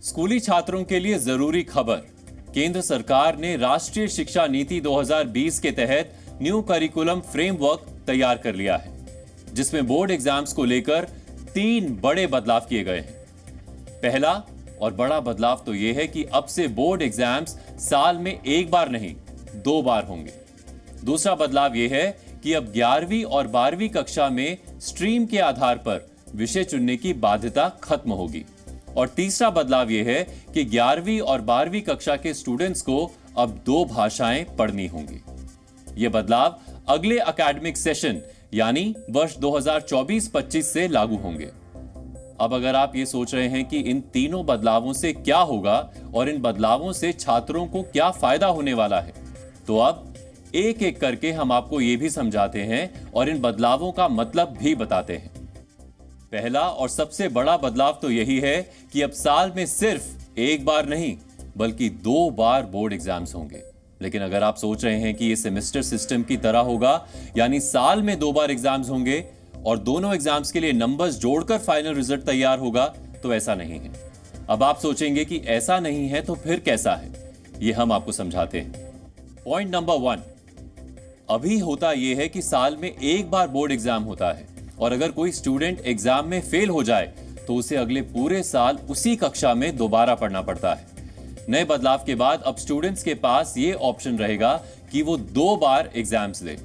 स्कूली छात्रों के लिए जरूरी खबर। केंद्र सरकार ने राष्ट्रीय शिक्षा नीति 2020 के तहत न्यू करिकुलम फ्रेमवर्क तैयार कर लिया है, जिसमें बोर्ड एग्जाम्स को लेकर 3 बड़े बदलाव किए गए हैं। पहला और बड़ा बदलाव तो यह है कि अब से बोर्ड एग्जाम्स साल में एक बार नहीं 2 बार होंगे। दूसरा बदलाव यह है कि अब 11वीं और 12वीं कक्षा में स्ट्रीम के आधार पर विषय चुनने की बाध्यता खत्म होगी। और तीसरा बदलाव यह है कि 11वीं और 12वीं कक्षा के स्टूडेंट्स को अब 2 भाषाएं पढ़नी होंगी। यह बदलाव अगले एकेडमिक सेशन यानी वर्ष 2024-25 से लागू होंगे। अब अगर आप ये सोच रहे हैं कि इन तीनों बदलावों से क्या होगा और इन बदलावों से छात्रों को क्या फायदा होने वाला है, तो अब एक एक करके हम आपको यह भी समझाते हैं और इन बदलावों का मतलब भी बताते हैं। पहला और सबसे बड़ा बदलाव तो यही है कि अब साल में सिर्फ एक बार नहीं बल्कि 2 बार बोर्ड एग्जाम्स होंगे। लेकिन अगर आप सोच रहे हैं कि ये सेमेस्टर सिस्टम की तरह होगा, यानी साल में 2 बार एग्जाम्स होंगे और दोनों एग्जाम्स के लिए नंबर्स जोड़कर फाइनल रिजल्ट तैयार होगा, तो ऐसा नहीं है। अब आप सोचेंगे कि ऐसा नहीं है तो फिर कैसा है, ये हम आपको समझाते हैं। पॉइंट नंबर 1, अभी होता यह है कि साल में एक बार बोर्ड एग्जाम होता है और अगर कोई स्टूडेंट एग्जाम में फेल हो जाए तो उसे अगले पूरे साल उसी कक्षा में दोबारा पढ़ना पड़ता है। नए बदलाव के बाद अब स्टूडेंट्स के पास ये ऑप्शन रहेगा कि वो 2 बार एग्जाम्स दे।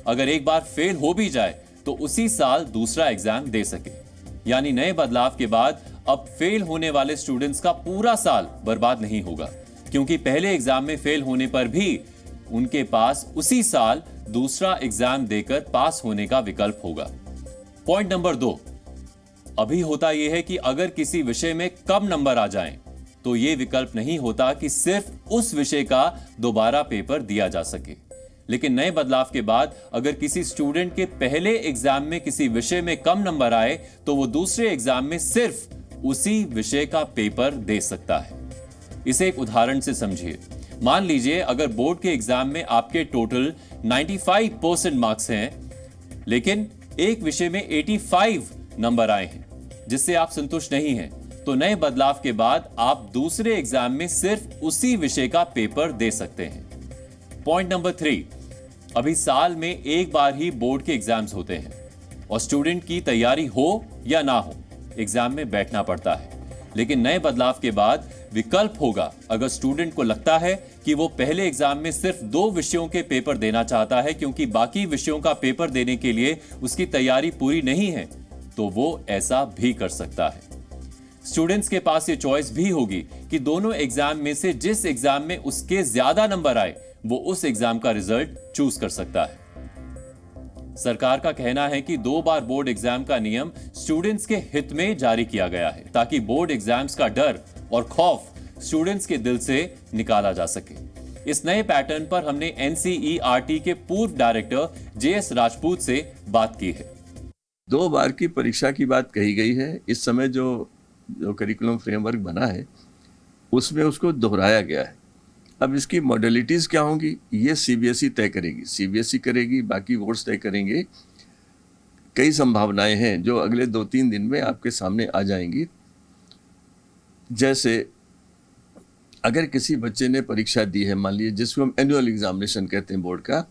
अगर एक बार फेल हो भी जाए तो उसी साल दूसरा एग्जाम दे सके। यानी नए बदलाव के बाद अब फेल होने वाले स्टूडेंट्स का पूरा साल बर्बाद नहीं होगा, क्योंकि पहले एग्जाम में फेल होने पर भी उनके पास उसी साल दूसरा एग्जाम देकर पास होने का विकल्प होगा। पॉइंट नंबर 2, अभी होता यह है कि अगर किसी विषय में कम नंबर आ जाएं, तो यह विकल्प नहीं होता कि सिर्फ उस विषय का दोबारा पेपर दिया जा सके। लेकिन नए बदलाव के बाद अगर किसी स्टूडेंट के पहले एग्जाम में किसी विषय में कम नंबर आए तो वो दूसरे एग्जाम में सिर्फ उसी विषय का पेपर दे सकता है। इसे एक उदाहरण से समझिए। मान लीजिए अगर बोर्ड के एग्जाम में आपके टोटल 95% मार्क्स हैं, लेकिन एक विषय में 85 नंबर आए हैं, जिससे आप संतुष्ट नहीं हैं, तो नए बदलाव के बाद आप दूसरे एग्जाम में सिर्फ उसी विषय का पेपर दे सकते हैं। पॉइंट नंबर 3, अभी साल में एक बार ही बोर्ड के एग्जाम्स होते हैं और स्टूडेंट की तैयारी हो या ना हो, एग्जाम में बैठना पड़ता है। लेकिन नए बदलाव के बाद विकल्प होगा। अगर स्टूडेंट को लगता है कि वो पहले एग्जाम में सिर्फ 2 विषयों के पेपर देना चाहता है क्योंकि बाकी विषयों का पेपर देने के लिए उसकी तैयारी पूरी नहीं है, तो वो ऐसा भी कर सकता है। स्टूडेंट्स के पास ये चॉइस भी होगी कि दोनों एग्जाम में से जिस एग्जाम में उसके ज्यादा नंबर आए वो उस एग्जाम का रिजल्ट चूज कर सकता है। सरकार का कहना है कि 2 बार बोर्ड एग्जाम का नियम स्टूडेंट्स के हित में जारी किया गया है, ताकि बोर्ड एग्जाम्स का डर और खौफ स्टूडेंट्स के दिल से निकाला जा सके। इस नए पैटर्न पर हमने एनसीईआरटी के पूर्व डायरेक्टर जेएस राजपूत से बात की है। 2 बार की परीक्षा की बात कही गई है। इस समय जो करिकुलम फ्रेमवर्क बना है उसमें उसको दोहराया गया है। अब इसकी मॉडलिटीज़ क्या होंगी ये सीबीएसई तय करेगी, सीबीएसई करेगी, बाकी बोर्ड्स तय करेंगे। कई संभावनाएं हैं जो अगले 2-3 दिन में आपके सामने आ जाएंगी। जैसे अगर किसी बच्चे ने परीक्षा दी है, मान लीजिए जिसको हम एनुअल एग्जामिनेशन कहते हैं बोर्ड का,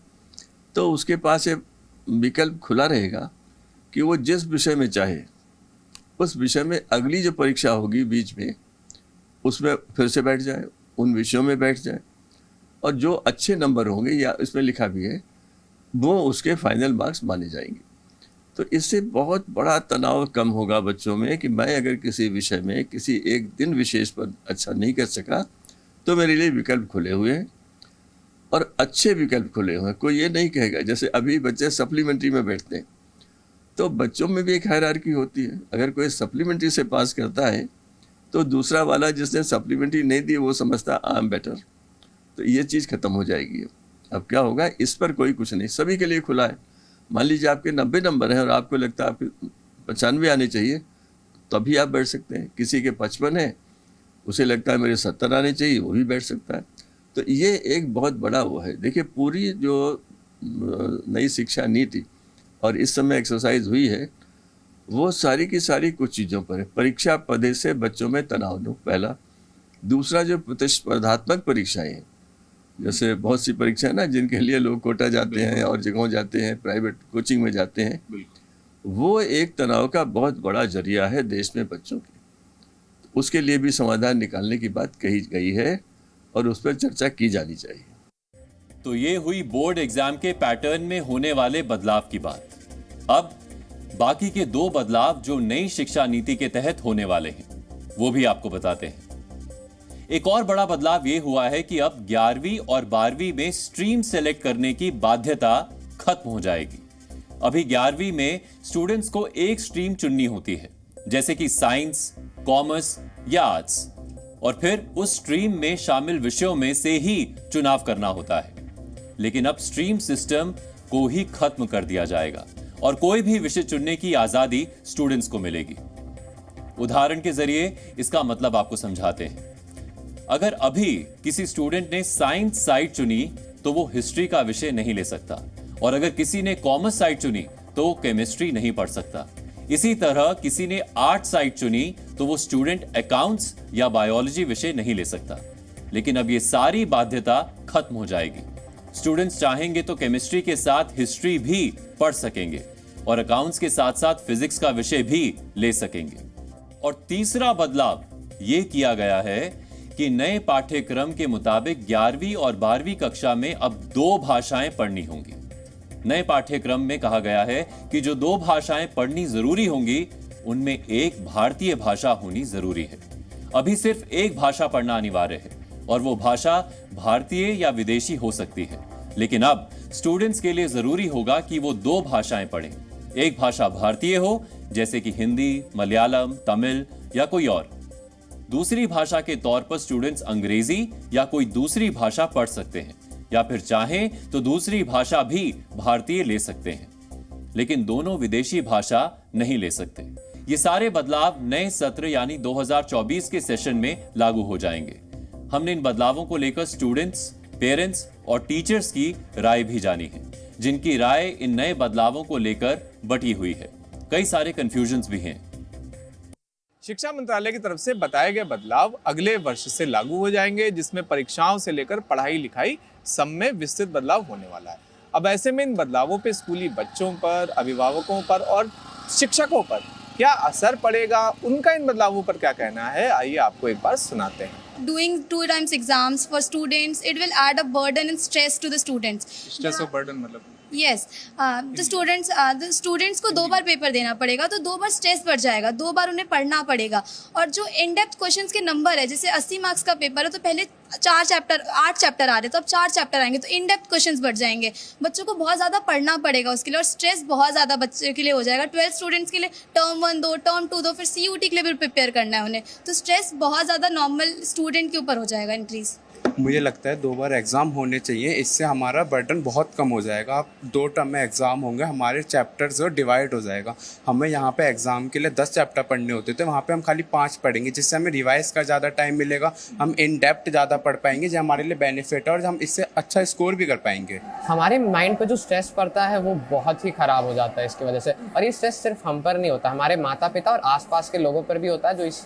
तो उसके पास ये विकल्प खुला रहेगा कि वो जिस विषय में चाहे उस विषय में अगली जो परीक्षा होगी बीच में उसमें फिर से बैठ जाए, उन विषयों में बैठ जाए, और जो अच्छे नंबर होंगे, या इसमें लिखा भी है, वो उसके फाइनल मार्क्स माने जाएंगे। तो इससे बहुत बड़ा तनाव कम होगा बच्चों में कि मैं अगर किसी विषय में किसी एक दिन विशेष पर अच्छा नहीं कर सका तो मेरे लिए विकल्प खुले हुए हैं और अच्छे विकल्प खुले हुए हैं। कोई ये नहीं कहेगा, जैसे अभी बच्चे सप्लीमेंट्री में बैठते हैं तो बच्चों में भी एक हायरार्की होती है। अगर कोई सप्लीमेंट्री से पास करता है तो दूसरा वाला जिसने सप्लीमेंट्री नहीं दी वो समझता आई एम बेटर। तो ये चीज़ खत्म हो जाएगी। अब क्या होगा, इस पर कोई कुछ नहीं, सभी के लिए खुला है। मान लीजिए आपके 90 नंबर हैं और आपको लगता है आपके 95 आने चाहिए, तभी आप बैठ सकते हैं। किसी के 55 है, उसे लगता है मेरे 70 आने चाहिए, वो भी बैठ सकता है। तो ये एक बहुत बड़ा वो है। देखिए, पूरी जो नई शिक्षा नीति और इस समय एक्सरसाइज हुई है वो सारी की सारी कुछ चीज़ों पर है। परीक्षा पदे से बच्चों में तनाव दो, पहला। दूसरा जो प्रतिस्पर्धात्मक परीक्षाएं हैं, जैसे बहुत सी परीक्षाएं ना जिनके लिए लोग कोटा जाते हैं और जगहों जाते हैं, प्राइवेट कोचिंग में जाते हैं, वो एक तनाव का बहुत बड़ा जरिया है देश में बच्चों के। उसके लिए भी समाधान निकालने की बात कही गई है और उस पर चर्चा की जानी चाहिए। तो ये हुई बोर्ड एग्जाम के पैटर्न में होने वाले बदलाव की बात। अब बाकी के 2 बदलाव जो नई शिक्षा नीति के तहत होने वाले हैं, वो भी आपको बताते हैं। एक और बड़ा बदलाव ये हुआ है कि अब 11वीं और 12वीं में स्ट्रीम सेलेक्ट करने की बाध्यता खत्म हो जाएगी। अभी 11वीं में स्टूडेंट्स को एक स्ट्रीम चुननी होती है, जैसे कि साइंस, कॉमर्स या आर्ट्स, और फिर उस स्ट्रीम में शामिल विषयों में से ही चुनाव करना होता है। लेकिन अब स्ट्रीम सिस्टम को ही खत्म कर दिया जाएगा और कोई भी विषय चुनने की आजादी स्टूडेंट्स को मिलेगी। उदाहरण के जरिए इसका मतलब आपको समझाते हैं। अगर अभी किसी स्टूडेंट ने साइंस साइड चुनी तो वो हिस्ट्री का विषय नहीं ले सकता, और अगर किसी ने कॉमर्स साइड चुनी तो वो केमिस्ट्री नहीं पढ़ सकता। इसी तरह किसी ने आर्ट साइड चुनी तो वो स्टूडेंट अकाउंट्स या बायोलॉजी विषय नहीं ले सकता। लेकिन अब ये सारी बाध्यता खत्म हो जाएगी। स्टूडेंट्स चाहेंगे तो केमिस्ट्री के साथ हिस्ट्री भी पढ़ सकेंगे और अकाउंट्स के साथ साथ फिजिक्स का विषय भी ले सकेंगे। और तीसरा बदलाव ये किया गया है कि नए पाठ्यक्रम के मुताबिक 11वीं और 12वीं कक्षा में अब 2 भाषाएं पढ़नी होंगी। नए पाठ्यक्रम में कहा गया है कि जो 2 भाषाएं पढ़नी जरूरी होंगी, उनमें एक भारतीय भाषा होनी जरूरी है। अभी सिर्फ एक भाषा पढ़ना अनिवार्य है और वो भाषा भारतीय या विदेशी हो सकती है। लेकिन अब स्टूडेंट्स के लिए जरूरी होगा कि वो 2 भाषाएं पढ़ें। एक भाषा भारतीय हो, जैसे कि हिंदी, मलयालम, तमिल या कोई और। दूसरी भाषा के तौर पर स्टूडेंट्स अंग्रेजी या कोई दूसरी भाषा पढ़ सकते हैं, या फिर चाहें तो दूसरी भाषा भी भारतीय ले सकते हैं, लेकिन दोनों विदेशी भाषा नहीं ले सकते। ये सारे बदलाव नए सत्र यानी 2024 के सेशन में लागू हो जाएंगे। हमने इन बदलावों को लेकर स्टूडेंट्स, पेरेंट्स और टीचर्स की राय भी जानी है, जिनकी राय इन नए बदलावों को लेकर बटी हुई है। कई सारे कंफ्यूजन्स भी हैं। शिक्षा मंत्रालय की तरफ से बताए गए बदलाव अगले वर्ष से लागू हो जाएंगे, जिसमें परीक्षाओं से लेकर पढ़ाई लिखाई सब में विस्तृत बदलाव होने वाला है। अब ऐसे में इन बदलावों पे स्कूली बच्चों पर, अभिभावकों पर और शिक्षकों पर क्या असर पड़ेगा, उनका इन बदलावों पर क्या कहना है, आइए आपको एक बार सुनाते हैं। Doing 2 times exams for students, it will add a burden and stress to the students. Stress और burden मतलब? Yes, the students को 2 बार पेपर देना पड़ेगा, तो 2 बार स्ट्रेस बढ़ जाएगा, 2 बार उन्हें पढ़ना पड़ेगा। और जो इन डेप्थ क्वेश्चंस के नंबर है, जैसे 80 मार्क्स का पेपर है तो पहले 8 चैप्टर आ रहे, तो अब 4 चैप्टर आएंगे, तो इन डेप्थ क्वेश्चंस बढ़ जाएंगे। बच्चों को बहुत ज़्यादा पढ़ना पड़ेगा उसके लिए, और स्ट्रेस बहुत ज़्यादा बच्चे के लिए हो जाएगा। 12 स्टूडेंट्स के लिए टर्म 1 दो, टर्म 2 दो, फिर CUT के लिए भी प्रिपेयर करना है उन्हें, तो स्ट्रेस बहुत ज़्यादा नॉर्मल स्टूडेंट के ऊपर हो जाएगा इंक्रीज। मुझे लगता है 2 बार एग्ज़ाम होने चाहिए, इससे हमारा बर्डन बहुत कम हो जाएगा। अब 2 टर्म में एग्ज़ाम होंगे, हमारे चैप्टर्स जो डिवाइड हो जाएगा। हमें यहाँ पे एग्ज़ाम के लिए 10 चैप्टर पढ़ने होते थे, वहाँ पे हम खाली 5 पढ़ेंगे, जिससे हमें रिवाइज का ज़्यादा टाइम मिलेगा, हम इन डेप्थ ज़्यादा पढ़ पाएंगे, जो हमारे लिए बेनिफिट है, और हम इससे अच्छा स्कोर भी कर पाएंगे। हमारे माइंड पे जो स्ट्रेस पड़ता है वो बहुत ही ख़राब हो जाता है इसकी वजह से। और ये स्ट्रेस सिर्फ हम पर नहीं होता, हमारे माता पिता और आसपास के लोगों पर भी होता है, जो इस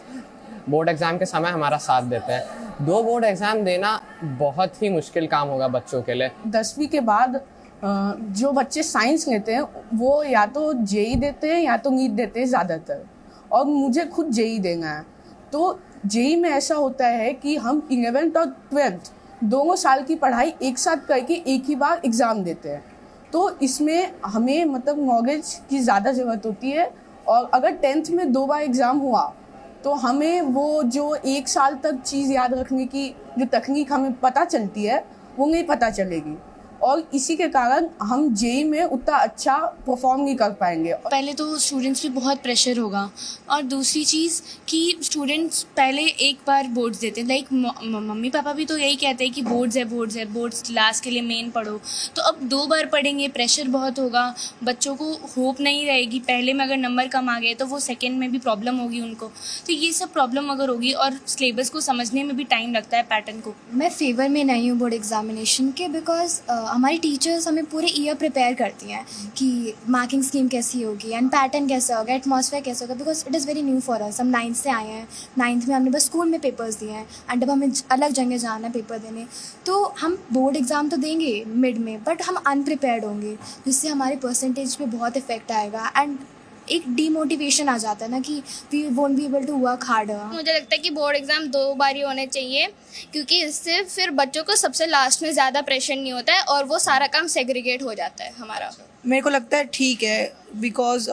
बोर्ड एग्ज़ाम के समय हमारा साथ देते हैं। 2 बोर्ड एग्ज़ाम देना बहुत ही मुश्किल काम होगा बच्चों के लिए। 10वीं के बाद जो बच्चे साइंस लेते हैं वो या तो जेई देते हैं या तो नीट देते हैं ज़्यादातर, और मुझे खुद जेई देना है। तो जेई में ऐसा होता है कि हम 11th और 12th दोनों साल की पढ़ाई एक साथ करके एक ही बार एग्ज़ाम देते हैं, तो इसमें हमें मतलब नॉलेज की ज़्यादा ज़रूरत होती है। और अगर 10th में 2 बार एग्ज़ाम हुआ तो हमें वो जो 1 साल तक चीज़ याद रखने की जो तकनीक हमें पता चलती है वो नहीं पता चलेगी, और इसी के कारण हम जेई में उतना अच्छा परफॉर्म नहीं कर पाएंगे। पहले तो स्टूडेंट्स पे बहुत प्रेशर होगा, और दूसरी चीज़ कि स्टूडेंट्स पहले एक बार बोर्ड्स देते हैं, लाइक मम्मी पापा भी तो यही कहते हैं कि बोर्ड्स लास्ट के लिए मेन पढ़ो, तो अब 2 बार पढ़ेंगे, प्रेशर बहुत होगा, बच्चों को होप नहीं रहेगी। पहले में अगर नंबर कम आ गए तो वो सेकेंड में भी प्रॉब्लम होगी उनको, तो ये सब प्रॉब्लम अगर होगी, और सिलेबस को समझने में भी टाइम लगता है, पैटर्न को। मैं फेवर में नहीं हूँ बोर्ड एग्जामिनेशन के, बिकॉज हमारी टीचर्स हमें पूरे ईयर प्रिपेयर करती हैं कि मार्किंग स्कीम कैसी होगी एंड पैटर्न कैसा होगा, एटमॉस्फेयर कैसा होगा, because it is very new for us. हम 9th से आए हैं, 9th में हमने बस स्कूल में पेपर्स दिए हैं एंड अब हमें अलग जगह जाना है पेपर देने। तो हम बोर्ड एग्ज़ाम तो देंगे मिड में, बट हम अनप्रिपेयर्ड होंगे, जिससे हमारे परसेंटेज पे बहुत इफेक्ट आएगा एंड एक डीमोटिवेशन आ जाता है ना कि we won't be able to work harder. मुझे लगता है कि बोर्ड एग्ज़ाम 2 बार ही होने चाहिए, क्योंकि इससे फिर बच्चों को सबसे लास्ट में ज़्यादा प्रेशर नहीं होता है और वो सारा काम सेग्रीगेट हो जाता है हमारा। मेरे को लगता है ठीक है, बिकॉज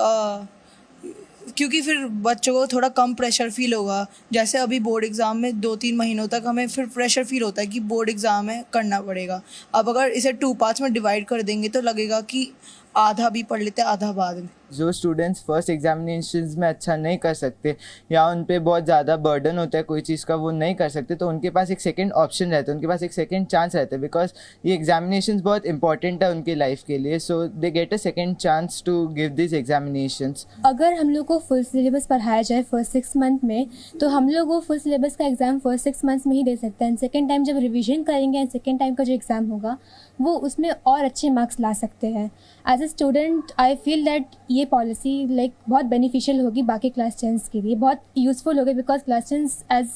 क्योंकि फिर बच्चों को थोड़ा कम प्रेशर फील होगा। जैसे अभी बोर्ड एग्ज़ाम में 2-3 महीनों तक हमें फिर प्रेशर फील होता है कि बोर्ड एग्ज़ाम है, करना पड़ेगा। अब अगर इसे 2 पार्ट्स में डिवाइड कर देंगे तो लगेगा कि आधा भी पढ़ लेते, आधा बाद में। जो स्टूडेंट्स फर्स्ट एग्जामिनेशंस में अच्छा नहीं कर सकते या उन पे बहुत ज़्यादा बर्डन होता है कोई चीज़ का, वो नहीं कर सकते, तो उनके पास एक सेकंड ऑप्शन रहता है, उनके पास एक सेकंड चांस रहता है, बिकॉज ये एग्जामिनेशंस बहुत इंपॉर्टेंट है उनकी लाइफ के लिए। So they get a second chance to give this examinations. अगर हम लोग को फुल सिलेबस पढ़ाया जाए फर्स्ट 6 मंथ में, तो हम लोग वो फुल सिलेबस का एग्ज़ाम फर्स्ट 6 मंथ्स में ही दे सकते हैं। सेकेंड टाइम जब रिविजन करेंगे एंड सेकेंड टाइम का जो एग्ज़ाम होगा वो उसमें और अच्छे मार्क्स ला सकते हैं। As a student I feel that ये पॉलिसी लाइक बहुत बेनिफिशियल होगी बाकी क्लास 10s के लिए, बहुत यूज़फुल होगी, because class 10 as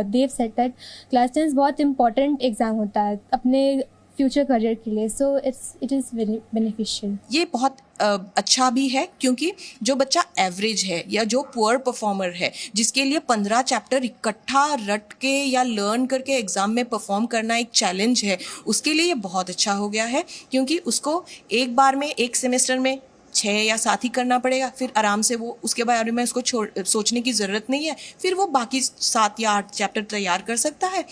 they said that class 10 बहुत इंपॉर्टेंट एग्ज़ाम होता है अपने फ्यूचर करियर के लिए। So it is very beneficial. ये बहुत अच्छा भी है, क्योंकि जो बच्चा एवरेज है या जो पुअर परफॉर्मर है, जिसके लिए 15 चैप्टर इकट्ठा रट के या लर्न करके एग्ज़ाम में परफॉर्म करना एक चैलेंज है, उसके लिए ये बहुत अच्छा हो गया है, क्योंकि उसको एक बार में एक सेमेस्टर में 6 या 7 ही करना पड़ेगा। फिर आराम से वो उसके बारे में उसको सोचने की ज़रूरत नहीं है, फिर वो बाकी 7 या 8 चैप्टर तैयार कर सकता है,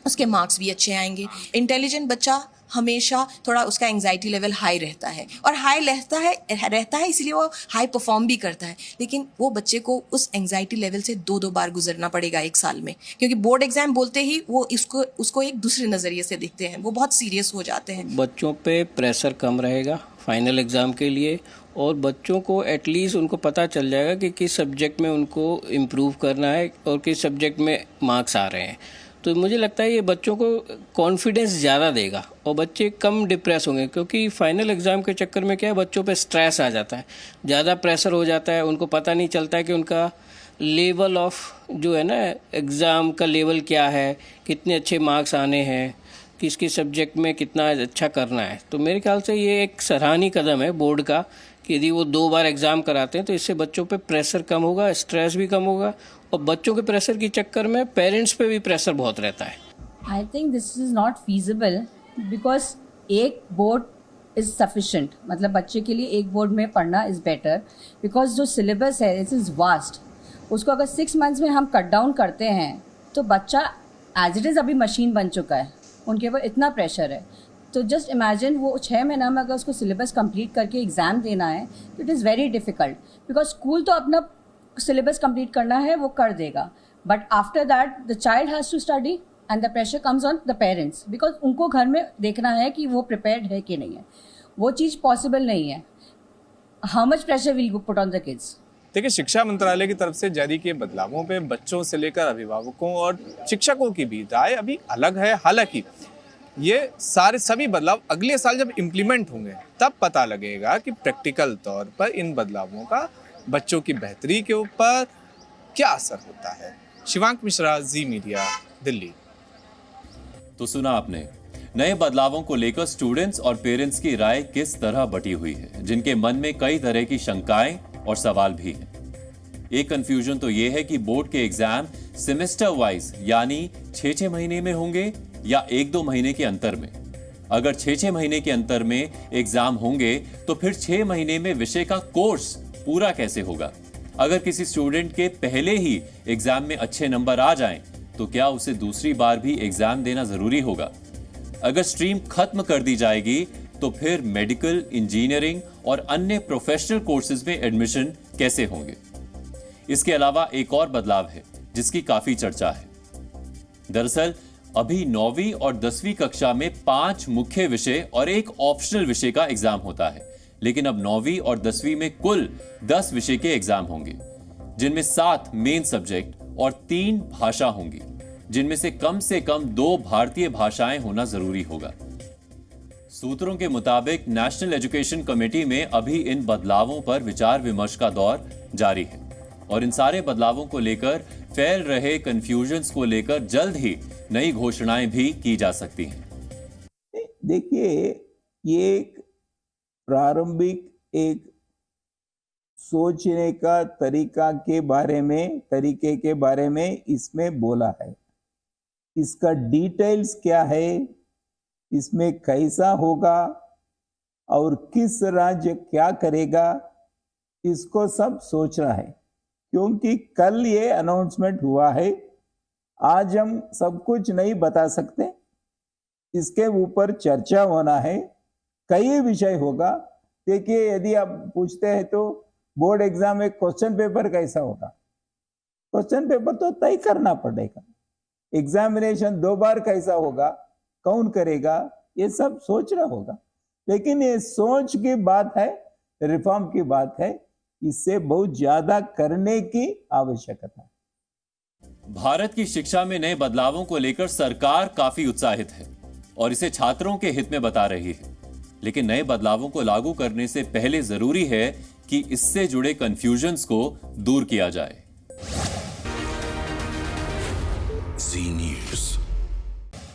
उसके मार्क्स भी अच्छे आएंगे। इंटेलिजेंट बच्चा हमेशा थोड़ा उसका एंग्जाइटी लेवल हाई रहता है, और हाई रहता है इसलिए वो हाई परफॉर्म भी करता है, लेकिन वो बच्चे को उस एंग्जाइटी लेवल से 2-2 बार गुजरना पड़ेगा एक साल में, क्योंकि बोर्ड एग्जाम बोलते ही वो उसको एक दूसरे नज़रिए से देखते हैं, वो बहुत सीरियस हो जाते हैं। बच्चों पे प्रेशर कम रहेगा फाइनल एग्ज़ाम के लिए, और बच्चों को एटलीस्ट उनको पता चल जाएगा कि किस सब्जेक्ट में उनको इम्प्रूव करना है और किस सब्जेक्ट में मार्क्स आ रहे हैं। तो मुझे लगता है ये बच्चों को कॉन्फिडेंस ज़्यादा देगा और बच्चे कम डिप्रेस होंगे, क्योंकि फाइनल एग्ज़ाम के चक्कर में क्या है, बच्चों पे स्ट्रेस आ जाता है, ज़्यादा प्रेशर हो जाता है, उनको पता नहीं चलता है कि उनका लेवल ऑफ जो है ना एग्ज़ाम का लेवल क्या है, कितने अच्छे मार्क्स आने हैं, किस किस सब्जेक्ट में कितना अच्छा करना है। तो मेरे ख्याल से ये एक सराहनीय कदम है बोर्ड का कि यदि वो 2 बार एग्ज़ाम कराते हैं तो इससे बच्चों पे प्रेशर कम होगा, स्ट्रेस भी कम होगा, और बच्चों के प्रेशर के चक्कर में पेरेंट्स पे भी प्रेशर बहुत रहता है। I think this is not feasible, because एक बोर्ड इज़ सफिशेंट, मतलब बच्चे के लिए एक बोर्ड में पढ़ना इज़ बेटर, बिकॉज जो सिलेबस है इट इज़ वास्ट। उसको अगर 6 मंथ्स में हम कट डाउन करते हैं तो बच्चा एज इट इज़ अभी मशीन बन चुका है, उनके ऊपर इतना प्रेशर है। तो जस्ट इमेजिन वो 6 महीना में अगर उसको सिलेबस कंप्लीट करके एग्ज़ाम देना है तो it is very difficult, because school तो अपना सिलेबस कंप्लीट करना है वो कर देगा, but after that the child has to study and the pressure comes on the parents, because उनको घर में देखना है कि वो प्रिपेयर्ड है कि नहीं है। वो चीज़ पॉसिबल नहीं है। How much pressure will you put on the kids? देखिए, शिक्षा मंत्रालय की तरफ से जारी किए बदलावों पे बच्चों से लेकर अभिभावकों और शिक्षकों की भी राय अभी अलग है। हालांकि ये सभी बदलाव अगले साल जब इम्प्लीमेंट होंगे तब पता लगेगा कि प्रैक्टिकल तौर पर इन बदलावों का बच्चों की बेहतरी के ऊपर क्या असर होता है। शिवांक मिश्रा, जी मीडिया, दिल्ली। तो सुना आपने, नए बदलावों को लेकर स्टूडेंट्स और पेरेंट्स की राय किस तरह बटी हुई है, जिनके मन में कई तरह की शंकाएं और सवाल भी हैं। एक कंफ्यूजन तो यह है कि बोर्ड के एग्जाम सेमेस्टर वाइज यानी 6-6 महीने में होंगे या 1-2 महीने के अंतर में। अगर 6-6 महीने के अंतर में एग्जाम होंगे तो फिर 6 महीने में विषय का कोर्स पूरा कैसे होगा? अगर किसी स्टूडेंट के पहले ही एग्जाम में अच्छे नंबर आ जाएं, तो क्या उसे दूसरी बार भी एग्जाम देना जरूरी होगा? अगर स्ट्रीम खत्म कर दी जाएगी तो फिर मेडिकल, इंजीनियरिंग और अन्य प्रोफेशनल कोर्सेज में एडमिशन कैसे होंगे? इसके अलावा एक और बदलाव है जिसकी काफी चर्चा है। दरअसल अभी 9वीं और 10वीं कक्षा में 5 मुख्य विषय और एक ऑप्शनल विषय का एग्जाम होता है, लेकिन अब 9वीं और 10वीं में कुल 10 विषय के एग्जाम होंगे, जिनमें 7 मेन सब्जेक्ट और 3 भाषा होंगी, जिनमें से कम 2 भारतीय भाषाएं होना जरूरी होगा। सूत्रों के मुताबिक नेशनल एजुकेशन कमेटी में अभी इन बदलावों पर विचार विमर्श का दौर जारी है और इन सारे बदलावों को लेकर फैल रहे कंफ्यूजन्स को लेकर जल्द ही नई घोषणाएं भी की जा सकती हैं। देखिए, ये एक प्रारंभिक एक सोचने का तरीके के बारे में इसमें बोला है। इसका डिटेल्स क्या है, इसमें कैसा होगा और किस राज्य क्या करेगा, इसको सब सोचना है, क्योंकि कल ये अनाउंसमेंट हुआ है। आज हम सब कुछ नहीं बता सकते, इसके ऊपर चर्चा होना है, कई विषय होगा। देखिए, यदि आप पूछते हैं तो बोर्ड एग्जाम में क्वेश्चन पेपर कैसा होगा, क्वेश्चन पेपर तो तय करना पड़ेगा। एग्जामिनेशन 2 बार कैसा होगा, कौन करेगा, ये सब सोचना होगा। लेकिन ये सोच की बात है, रिफॉर्म की बात है, इससे बहुत ज्यादा करने की आवश्यकता है। भारत की शिक्षा में नए बदलावों को लेकर सरकार काफी उत्साहित है और इसे छात्रों के हित में बता रही है। लेकिन नए बदलावों को लागू करने से पहले जरूरी है कि इससे जुड़े कंफ्यूजन्स को दूर किया जाए। जी न्यूज़।